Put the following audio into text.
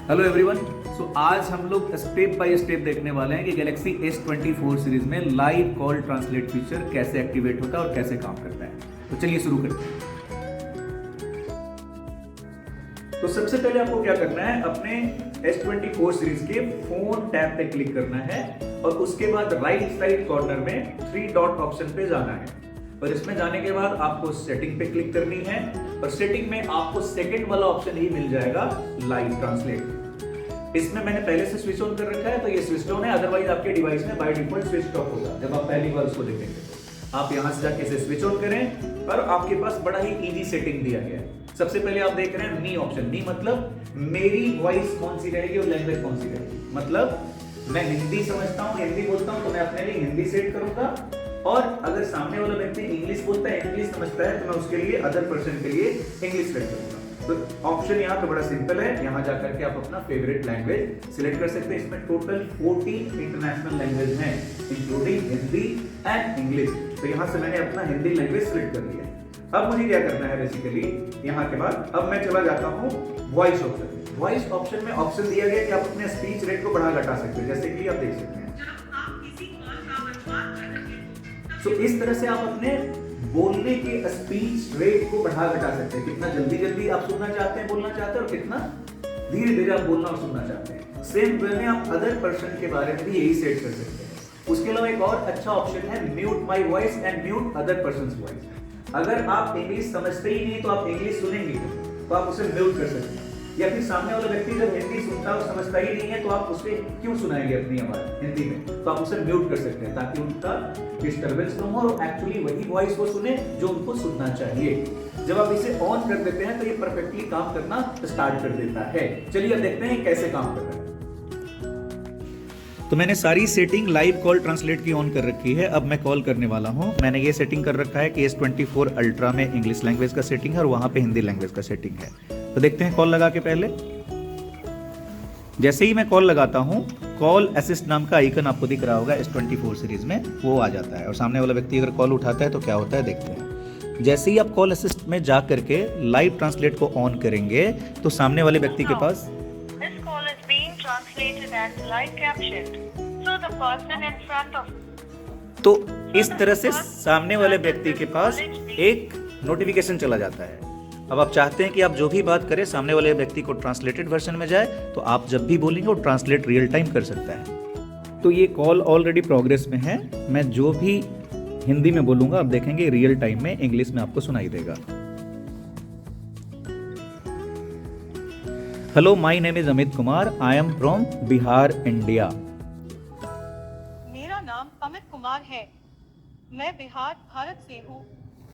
Hello everyone. सो आज हम लोग स्टेप बाय स्टेप देखने वाले हैं कि गैलेक्सी S24 सीरीज में लाइव कॉल ट्रांसलेट फीचर कैसे एक्टिवेट होता है और कैसे काम करता है। तो चलिए शुरू करते हैं। तो सबसे पहले आपको क्या करना है, अपने S24 सीरीज के फोन टैब पे क्लिक करना है और उसके बाद राइट साइड कॉर्नर में 3 डॉट ऑप्शन पे जाना है और इसमें जाने के बाद आपको सेटिंग पे क्लिक करनी है और सेटिंग में आपको सेकंड वाला ऑप्शन ही मिल जाएगा, लाइव ट्रांसलेट। इसमें मैंने पहले से स्विच ऑन कर रखा है तो ये स्विच ऑन है, अदरवाइज आपके डिवाइस में बाय डिफॉल्ट स्विच ऑफ होगा जब आप पहली बार उसको देखेंगे। तो आप यहां से जाके इसे स्विच ऑन करें और आपके पास बड़ा ही इजी सेटिंग दिया गया है। सबसे पहले आप देख रहे हैं मी ऑप्शन। मी मतलब मेरी वॉइस कौन सी रहेगी और लैंग्वेज कौन सी रहेगी। मतलब मैं हिंदी समझता हूँ, हिंदी बोलता हूँ तो मैं अपने लिए हिंदी सेट करूंगा और अगर सामने वाला व्यक्ति इंग्लिश बोलता है, इंग्लिश समझता है तो मैं उसके लिए, अदर पर्सन के लिए इंग्लिश सेट करूंगा। तो ऑप्शन यहाँ पे बड़ा सिंपल है, यहाँ जाकर के आप अपना फेवरेट लैंग्वेज सिलेक्ट कर सकते हैं। इसमें टोटल 14 इंटरनेशनल लैंग्वेज हैं इंक्लूडिंग हिंदी एंड इंग्लिश। तो यहाँ से मैंने अपना हिंदी लैंग्वेज सिलेक्ट कर लिया। अब मुझे क्या करना है, बेसिकली यहाँ के बाद अब मैं चला जाता हूँ वॉइस ऑप्शन। वॉइस ऑप्शन में ऑप्शन दिया गया कि आप अपने स्पीच रेट को बढ़ा घटा सकते हैं, जैसे कि आप देख सकते हैं। तो इस तरह से आप अपने बोलने के स्पीच रेट को बढ़ा घटा सकते हैं। कितना जल्दी जल्दी आप सुनना चाहते हैं, बोलना चाहते हैं और कितना धीरे धीरे आप बोलना और सुनना चाहते हैं। सेम वे में आप अदर पर्सन के बारे में भी यही सेट कर सकते हैं। उसके अलावा एक और अच्छा ऑप्शन है mute my voice and mute other persons voice. अगर आप इंग्लिश समझते ही नहीं तो आप इंग्लिश सुनेंगे तो आप उसे म्यूट कर सकते हैं, या फिर सामने वाला व्यक्ति जब हिंदी सुनता है और समझता ही नहीं है तो आप उसे क्यों सुनाएंगे अपनी आवाज हिंदी में, तो आप उसे म्यूट कर सकते हैं ताकि उनका डिस्टर्बेंस कम हो और एक्चुअली वही वॉइस वो सुने जो उनको सुनना चाहिए। जब आप इसे ऑन कर देते हैं तो ये परफेक्टली काम करना स्टार्ट कर देता है। चलिए अब देखते हैं कैसे काम कर रहा है। तो मैंने सारी सेटिंग लाइव कॉल ट्रांसलेट की ऑन कर रखी है। अब मैं कॉल करने वाला हूं। मैंने ये सेटिंग कर रखा है कि S24 अल्ट्रा में इंग्लिश लैंग्वेज का सेटिंग है और वहां पे हिंदी लैंग्वेज का सेटिंग है। तो देखते हैं कॉल लगा के पहले। जैसे ही मैं कॉल लगाता हूं, कॉल असिस्ट नाम का आइकन आपको दिख रहा होगा S24 सीरीज में, वो आ जाता है और सामने वाला व्यक्ति अगर कॉल उठाता है तो क्या होता है देखते हैं। जैसे ही आप कॉल असिस्ट में जा करके लाइव ट्रांसलेट को ऑन करेंगे तो सामने वाले व्यक्ति के पास तो इस तरह से सामने वाले व्यक्ति के पास एक नोटिफिकेशन चला जाता है। अब आप चाहते हैं कि आप जो भी बात करें सामने वाले व्यक्ति को ट्रांसलेटेड वर्जन में जाए, तो आप जब भी बोलेंगे वो ट्रांसलेट रियल टाइम कर सकता है। तो ये कॉल ऑलरेडी प्रोग्रेस में है। मैं जो भी हिंदी में बोलूंगा आप देखेंगे रियल टाइम में इंग्लिश में आपको सुनाई देगा। Hello, my name is Amit Kumar, I am from Bihar, India. मेरा नाम अमित कुमार है, मैं बिहार, भारत से हूँ।